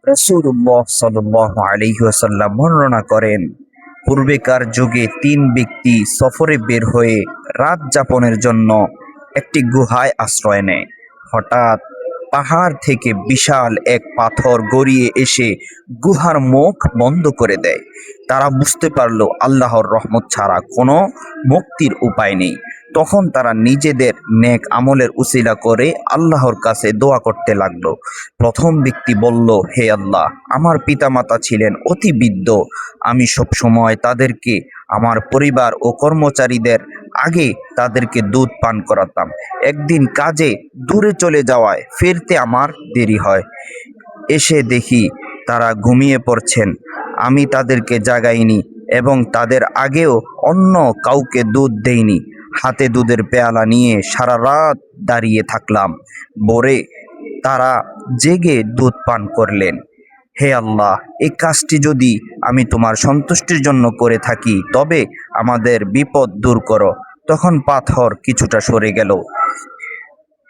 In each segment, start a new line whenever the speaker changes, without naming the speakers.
রাসূলুল্লাহ সাল্লাল্লাহু আলাইহি ওয়াসাল্লাম বর্ণনা করেন, পূর্বেকার যুগে ৩ ব্যক্তি সফরে বের হয়ে রাত যাপনের জন্য একটি গুহায় আশ্রয় নেয়। হঠাৎ পাহাড় থেকে বিশাল এক পাথর গড়িয়ে এসে গুহার মুখ বন্ধ করে দেয়। তারা বুঝতে পারল আল্লাহর রহমত ছাড়া কোনো মুক্তির উপায় নেই। তখন তারা নিজেদের নেক আমলের উসিলা করে আল্লাহর কাছে দোয়া করতে লাগলো। প্রথম ব্যক্তি বলল, হে আল্লাহ, আমার পিতামাতা ছিলেন অতি বৃদ্ধ। আমি সব সময় তাদেরকে আমার পরিবার ও কর্মচারীদের আগে তাদেরকে দুধ পান করাতাম। একদিন কাজে দূরে চলে যাওয়ায় ফিরতে আমার দেরি হয়। এসে দেখি তারা ঘুমিয়ে পড়ছেন। আমি তাদেরকে জাগাইনি এবং তাদের আগেও অন্য কাউকে দুধ দেইনি। হাতে দুধের পেয়ালা নিয়ে সারা রাত দাঁড়িয়ে থাকলাম। ভোরে তারা জেগে দুধ পান করলেন। হে আল্লাহ, এই কাজটি যদি আমি তোমার সন্তুষ্টির জন্য করে থাকি তবে আমাদের বিপদ দূর করো। তখন পাথর কিছুটা সরে গেল।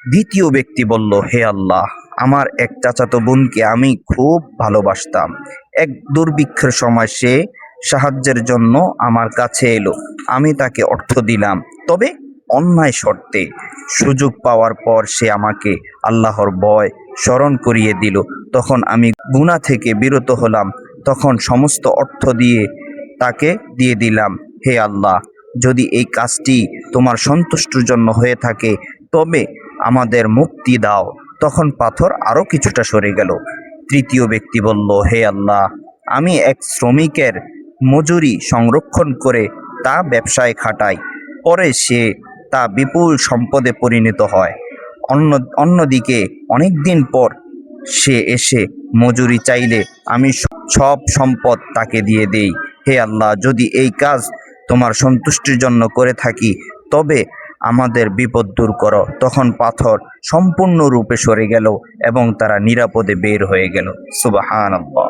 দ্বিতীয় ব্যক্তি বলল, হে আল্লাহ, আমার এক চাচাতো বোনকে আমি খুব ভালোবাসতাম। এক দুর্ভিক্ষের সময় সে সাহায্যের জন্য আমার কাছে এলো। আমি তাকে অর্থ দিলাম, তবে অন্যায় শর্তে। সুযোগ পাওয়ার পর সে আমাকে আল্লাহর ভয় স্মরণ করিয়ে দিল। তখন আমি গুনাহ থেকে বিরত হলাম। তখন সমস্ত অর্থ দিয়ে তাকে দিয়ে দিলাম। হে আল্লাহ, যদি এই কাজটি তোমার সন্তুষ্টির জন্য হয়ে থাকে তবে আমাদের মুক্তি দাও। তখন পাথর আরো কিছুটা সরে গেল। তৃতীয় ব্যক্তি বলল, হে আল্লাহ, আমি এক শ্রমিকের মজুরি সংরক্ষণ করে তা ব্যবসায় খাটাই। পরে সে তা বিপুল সম্পদে পরিণত হয়। অন্যদিকে অনেক দিন পর সে এসে মজুরি চাইলে আমি সব সম্পদ তাকে দিয়ে দেই। হে আল্লাহ, যদি এই কাজ তোমার সন্তুষ্টির জন্য করে থাকি তবে আমাদের বিপদ দূর করো। তখন পাথর সম্পূর্ণরূপে সরে গেল এবং তারা নিরাপদে বের হয়ে গেল। সুবহানাল্লাহ।